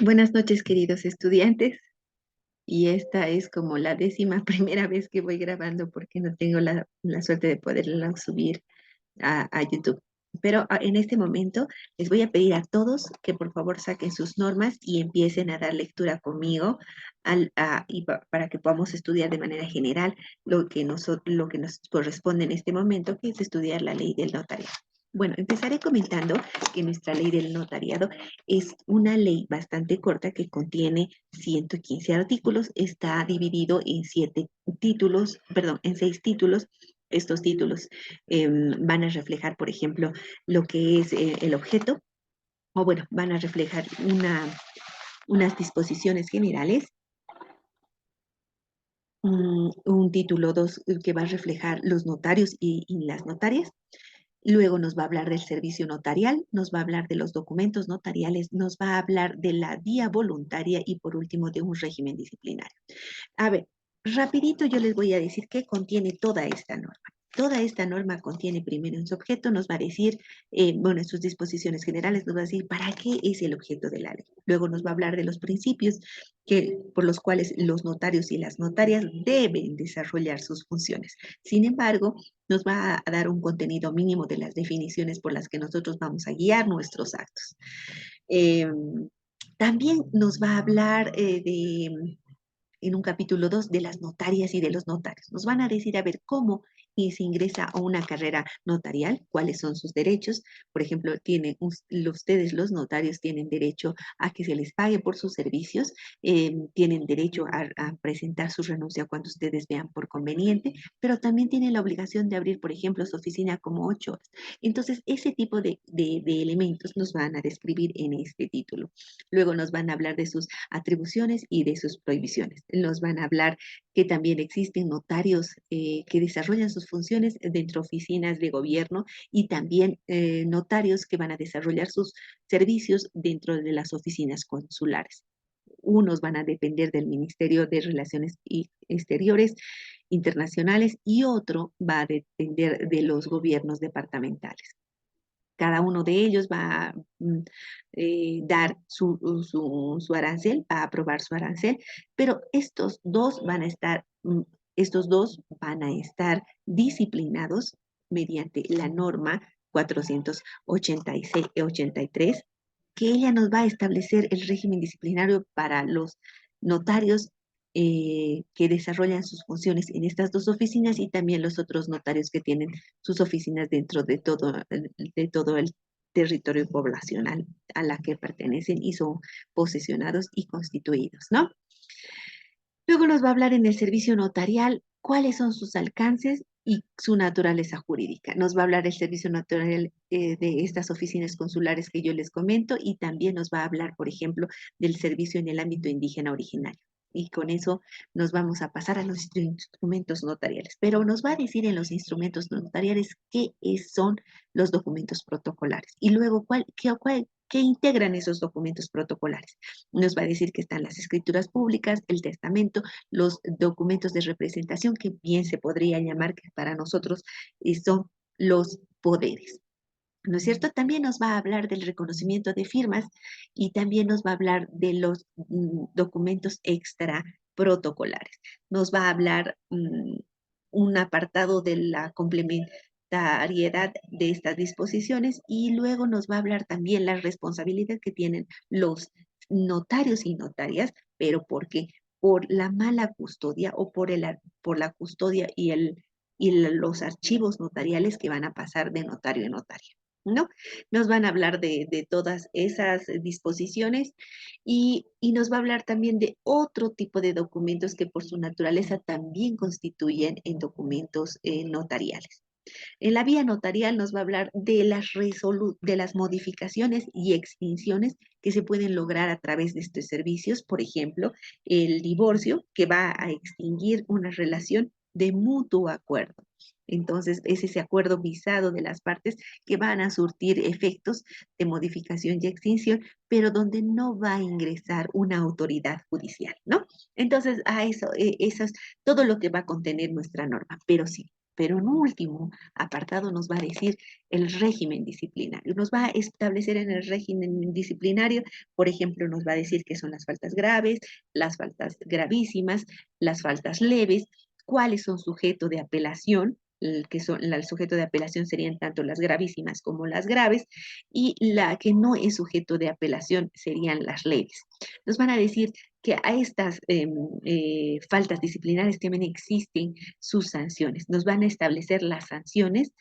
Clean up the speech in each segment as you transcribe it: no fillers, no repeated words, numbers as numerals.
Buenas noches, queridos estudiantes. Y esta es como la 11ª vez que voy grabando porque no tengo la suerte de poderla subir a YouTube. Pero en este momento les voy a pedir a todos que por favor saquen sus normas y empiecen a dar lectura conmigo para que podamos estudiar de manera general lo que nos corresponde en este momento, que es estudiar la ley del notariado. Bueno, empezaré comentando que nuestra ley del notariado es una ley bastante corta que contiene 115 artículos, está dividido en 6 títulos. Estos títulos van a reflejar, por ejemplo, lo que es el objeto, o bueno, van a reflejar unas disposiciones generales. Un título 2 que va a reflejar los notarios y las notarias. Luego nos va a hablar del servicio notarial, nos va a hablar de los documentos notariales, nos va a hablar de la vía voluntaria y por último de un régimen disciplinario. A ver, rapidito yo les voy a decir qué contiene toda esta norma. Toda esta norma contiene primero en su objeto, nos va a decir, bueno, en sus disposiciones generales nos va a decir para qué es el objeto de la ley. Luego nos va a hablar de los principios por los cuales los notarios y las notarias deben desarrollar sus funciones. Sin embargo, nos va a dar un contenido mínimo de las definiciones por las que nosotros vamos a guiar nuestros actos. Eh, También nos va a hablar en un capítulo 2 de las notarias y de los notarios. Nos van a decir a ver cómo se ingresa a una carrera notarial, cuáles son sus derechos. Por ejemplo, ustedes los notarios tienen derecho a que se les pague por sus servicios, tienen derecho a presentar su renuncia cuando ustedes vean por conveniente, pero también tienen la obligación de abrir, por ejemplo, su oficina como 8 horas. Entonces, ese tipo de elementos nos van a describir en este título. Luego nos van a hablar de sus atribuciones y de sus prohibiciones. Nos van a hablar que también existen notarios que desarrollan sus funciones dentro de oficinas de gobierno y también notarios que van a desarrollar sus servicios dentro de las oficinas consulares. Unos van a depender del Ministerio de Relaciones Exteriores internacionales y otro va a depender de los gobiernos departamentales. Cada uno de ellos va a dar su arancel, va a aprobar su arancel, pero estos dos van a estar disciplinados mediante la norma 486-83, que ella nos va a establecer el régimen disciplinario para los notarios que desarrollan sus funciones en estas dos oficinas y también los otros notarios que tienen sus oficinas dentro de todo el territorio poblacional a la que pertenecen y son posesionados y constituidos, ¿no? Luego nos va a hablar en el servicio notarial cuáles son sus alcances y su naturaleza jurídica. Nos va a hablar el servicio notarial de estas oficinas consulares que yo les comento y también nos va a hablar, por ejemplo, del servicio en el ámbito indígena originario. Y con eso nos vamos a pasar a los instrumentos notariales. Pero nos va a decir en los instrumentos notariales son los documentos protocolares y luego qué integran esos documentos protocolares. Nos va a decir que están las escrituras públicas, el testamento, los documentos de representación, que bien se podría llamar que para nosotros son los poderes. ¿No es cierto? También nos va a hablar del reconocimiento de firmas y también nos va a hablar de los documentos extra protocolares. Nos va a hablar un apartado de la complementariedad de estas disposiciones y luego nos va a hablar también la responsabilidad que tienen los notarios y notarias, pero ¿por qué? Por la mala custodia o por la custodia los archivos notariales que van a pasar de notario a notario, ¿no? Nos van a hablar de todas esas disposiciones y nos va a hablar también de otro tipo de documentos que por su naturaleza también constituyen en documentos notariales. En la vía notarial nos va a hablar de las modificaciones y extinciones que se pueden lograr a través de estos servicios, por ejemplo, el divorcio, que va a extinguir una relación de mutuo acuerdo. Entonces, es ese acuerdo visado de las partes que van a surtir efectos de modificación y extinción, pero donde no va a ingresar una autoridad judicial, ¿no? Entonces, eso es todo lo que va a contener nuestra norma, pero sí. Pero en último apartado nos va a decir el régimen disciplinario. Nos va a establecer en el régimen disciplinario, por ejemplo, nos va a decir qué son las faltas graves, las faltas gravísimas, las faltas leves, cuáles son sujeto de apelación, el sujeto de apelación serían tanto las gravísimas como las graves, y la que no es sujeto de apelación serían las leves. Nos van a decir que a estas faltas disciplinarias también existen sus sanciones. Nos van a establecer las sanciones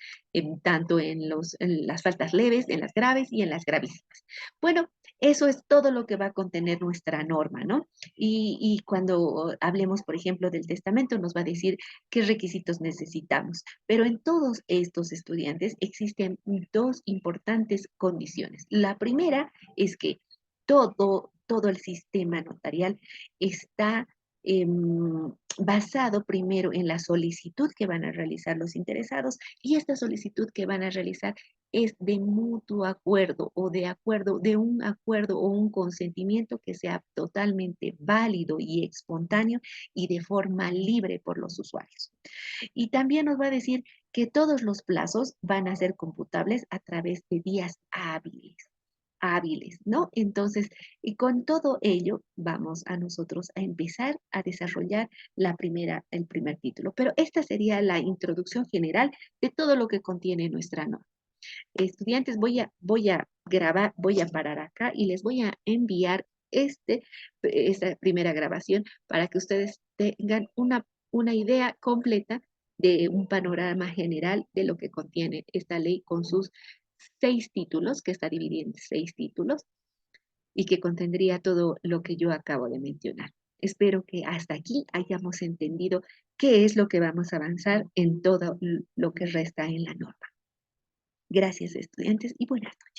tanto en las faltas leves, en las graves y en las gravísimas. Bueno, eso es todo lo que va a contener nuestra norma, ¿no? Y cuando hablemos, por ejemplo, del testamento, nos va a decir qué requisitos necesitamos. Pero en todos estos estudiantes existen dos importantes condiciones. La primera es que todo el sistema notarial está basado primero en la solicitud que van a realizar los interesados, y esta solicitud que van a realizar es de mutuo acuerdo o de un acuerdo o un consentimiento que sea totalmente válido y espontáneo y de forma libre por los usuarios. Y también nos va a decir que todos los plazos van a ser computables a través de días hábiles, ¿no? Entonces, y con todo ello, vamos a nosotros a empezar a desarrollar el primer título. Pero esta sería la introducción general de todo lo que contiene nuestra norma. Estudiantes, voy a grabar, voy a parar acá y les voy a enviar esta primera grabación para que ustedes tengan una idea completa de un panorama general de lo que contiene esta ley con sus 6 títulos, que está dividida en 6 títulos y que contendría todo lo que yo acabo de mencionar. Espero que hasta aquí hayamos entendido qué es lo que vamos a avanzar en todo lo que resta en la norma. Gracias, estudiantes, y buenas noches.